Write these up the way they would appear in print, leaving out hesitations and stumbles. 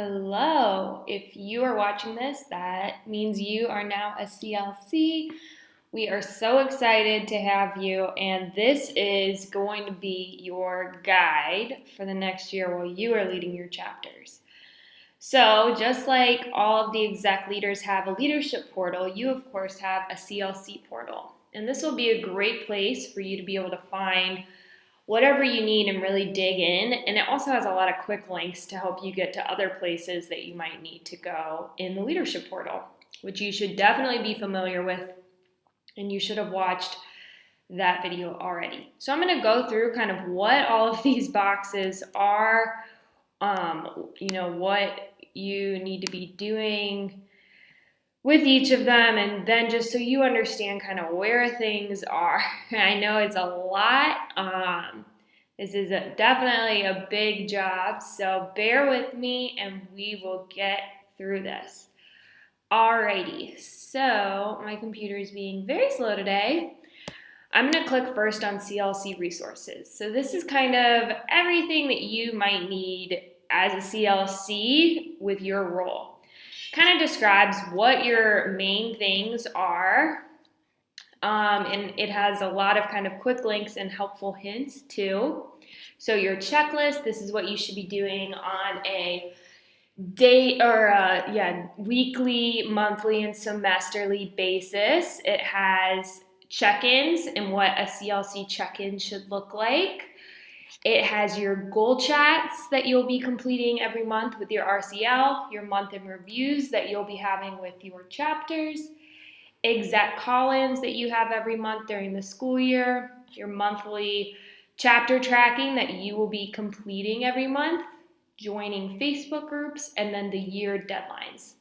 Hello. If you are watching this, that means you are now a CLC. We are so excited to have you, and this is going to be your guide for the next year while you are leading your chapters. So, just like all of the exec leaders have a leadership portal, you of course have a CLC portal. And this will be a great place for you to be able to find whatever you need and really dig in. And it also has a lot of quick links to help you get to other places that you might need to go in the leadership portal, which you should definitely be familiar with, and you should have watched that video already. So I'm going to go through kind of what all of these boxes are, what you need to be doing with each of them, and then just so you understand kind of where things are. I know it's a lot. This is definitely a big job, so bear with me and we will get through this. Alrighty, so my computer is being very slow today. I'm going to click first on CLC resources. So this is kind of everything that you might need as a CLC with your role. Kind of describes what your main things are, and it has a lot of kind of quick links and helpful hints too. So your checklist, this is what you should be doing on a day or weekly, monthly, and semesterly basis. It has check-ins and what a CLC check-in should look like. It has your goal chats that you'll be completing every month with your RCL, your month in reviews that you'll be having with your chapters, exec call-ins that you have every month during the school year, your monthly chapter tracking that you will be completing every month, joining Facebook groups, and then the year deadlines.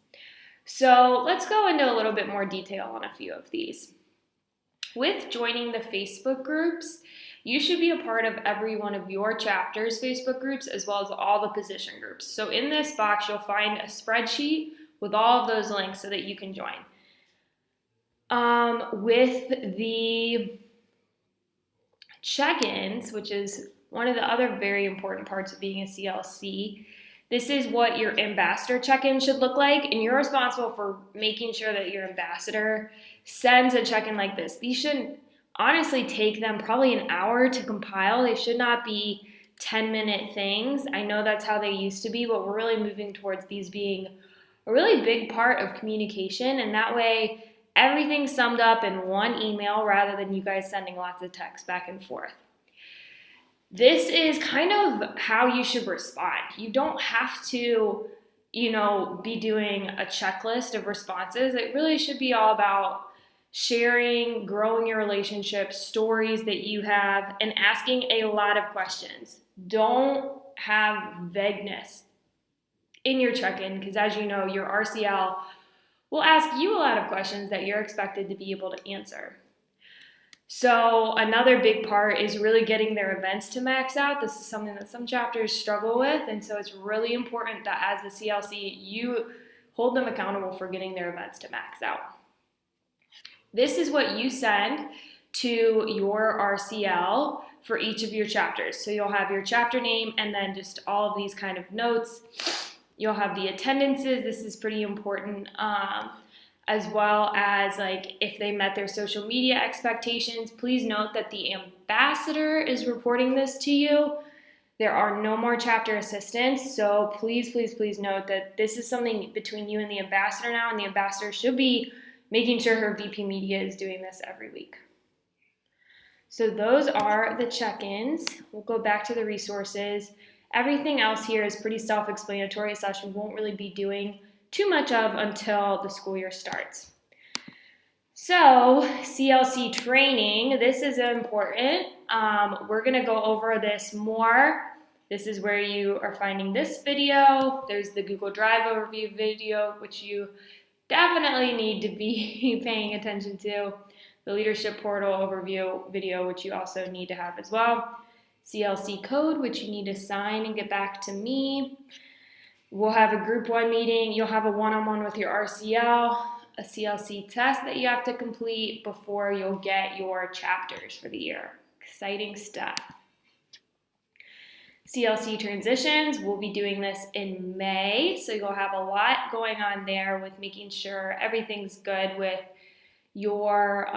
So let's go into a little bit more detail on a few of these. With joining the Facebook groups, you should be a part of every one of your chapter's Facebook groups as well as all the position groups. So in this box, you'll find a spreadsheet with all of those links so that you can join. With the check-ins, which is one of the other very important parts of being a CLC, this is what your ambassador check-in should look like, and you're responsible for making sure that your ambassador sends a check-in like this. These shouldn't honestly take them probably an hour to compile. They should not be 10-minute things. I know that's how they used to be, but we're really moving towards these being a really big part of communication, and that way everything's summed up in one email rather than you guys sending lots of text back and forth. This is kind of how you should respond. You don't have to, be doing a checklist of responses. It really should be all about sharing, growing your relationship, stories that you have, and asking a lot of questions. Don't have vagueness in your check-in because, as you know, your RCL will ask you a lot of questions that you're expected to be able to answer. So another big part is really getting their events to max out. This is something that some chapters struggle with, and so it's really important that as the CLC, you hold them accountable for getting their events to max out. This is what you send to your RCL for each of your chapters. So you'll have your chapter name and then just all of these kind of notes. You'll have the attendances. This is pretty important. As well as if they met their social media expectations. Please note that the ambassador is reporting this to you. There are no more chapter assistants, so please note that this is something between you and the ambassador now, and the ambassador should be making sure her VP Media is doing this every week. So those are the check-ins. We'll go back to the resources. Everything else here is pretty self-explanatory, such we won't really be doing too much of until the school year starts. So CLC training, this is important. We're going to go over this more. This is where you are finding this video. There's the Google Drive overview video, which you definitely need to be paying attention to. The leadership portal overview video, which you also need to have as well. CLC code, which you need to sign and get back to me. We'll have a group 1 meeting. You'll have a one-on-one with your RCL, a CLC test that you have to complete before you'll get your chapters for the year. Exciting stuff. CLC transitions, we'll be doing this in May, so you'll have a lot going on there with making sure everything's good with your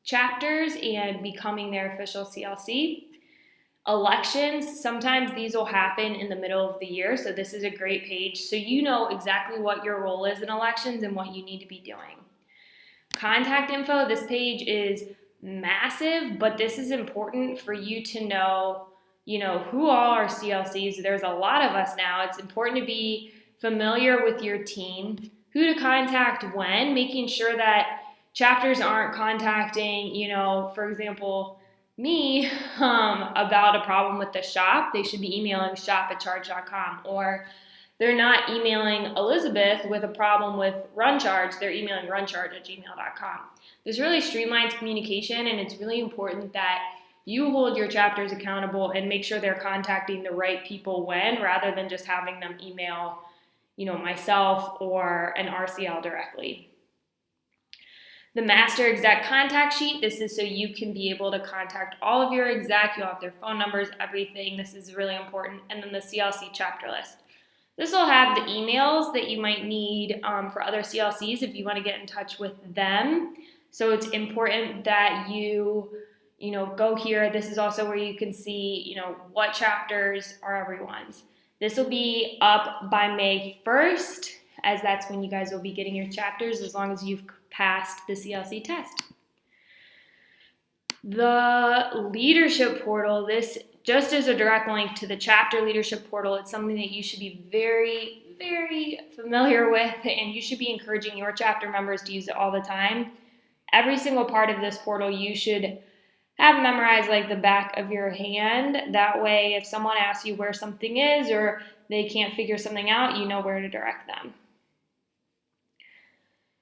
chapters and becoming their official CLC. Elections, sometimes these will happen in the middle of the year, so this is a great page so you know exactly what your role is in elections and what you need to be doing. Contact info, this page is massive, but this is important for you to know, who all are CLCs. There's a lot of us now. It's important to be familiar with your team, who to contact when, making sure that chapters aren't contacting, for example, me about a problem with the shop. They should be emailing shop@charge.com, or they're not emailing Elizabeth with a problem with RunCharge. They're emailing runcharge@gmail.com. This really streamlines communication, and it's really important that you hold your chapters accountable and make sure they're contacting the right people when, rather than just having them email, myself or an RCL directly. The master exec contact sheet, this is so you can be able to contact all of your exec. You'll have their phone numbers, everything. This is really important. And then the CLC chapter list. This will have the emails that you might need for other CLCs if you want to get in touch with them. So it's important that you go here. This is also where you can see, what chapters are everyone's. This will be up by May 1st, as that's when you guys will be getting your chapters, as long as you've passed the CLC test. The leadership portal, this just is a direct link to the chapter leadership portal. It's something that you should be very, very familiar with, and you should be encouraging your chapter members to use it all the time. Every single part of this portal you should have memorized like the back of your hand. That way, if someone asks you where something is or they can't figure something out, you know where to direct them.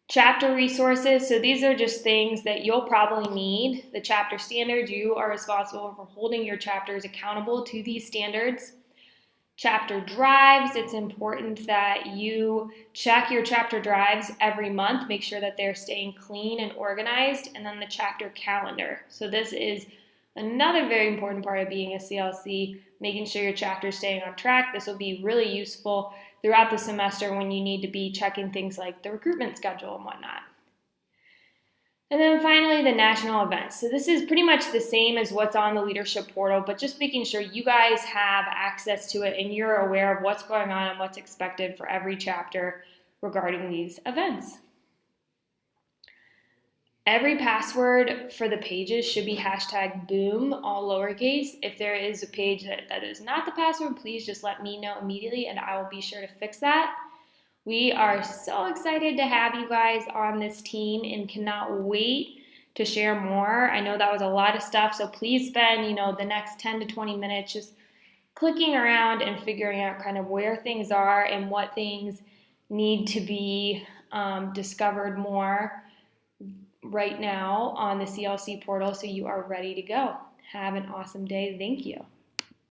Chapter resources, so these are just things that you'll probably need. The chapter standards, you are responsible for holding your chapters accountable to these standards. Chapter drives, it's important that you check your chapter drives every month, make sure that they're staying clean and organized. And then the chapter calendar. So this is another very important part of being a CLC, making sure your chapter is staying on track. This will be really useful throughout the semester when you need to be checking things like the recruitment schedule and whatnot. And then finally, the national events. So this is pretty much the same as what's on the leadership portal, but just making sure you guys have access to it and you're aware of what's going on and what's expected for every chapter regarding these events. Every password for the pages should be #boom, all lowercase. If there is a page that is not the password, please just let me know immediately and I will be sure to fix that. We are so excited to have you guys on this team and cannot wait to share more. I know that was a lot of stuff, so please spend, the next 10 to 20 minutes just clicking around and figuring out kind of where things are and what things need to be discovered more right now on the CLC portal so you are ready to go. Have an awesome day. Thank you.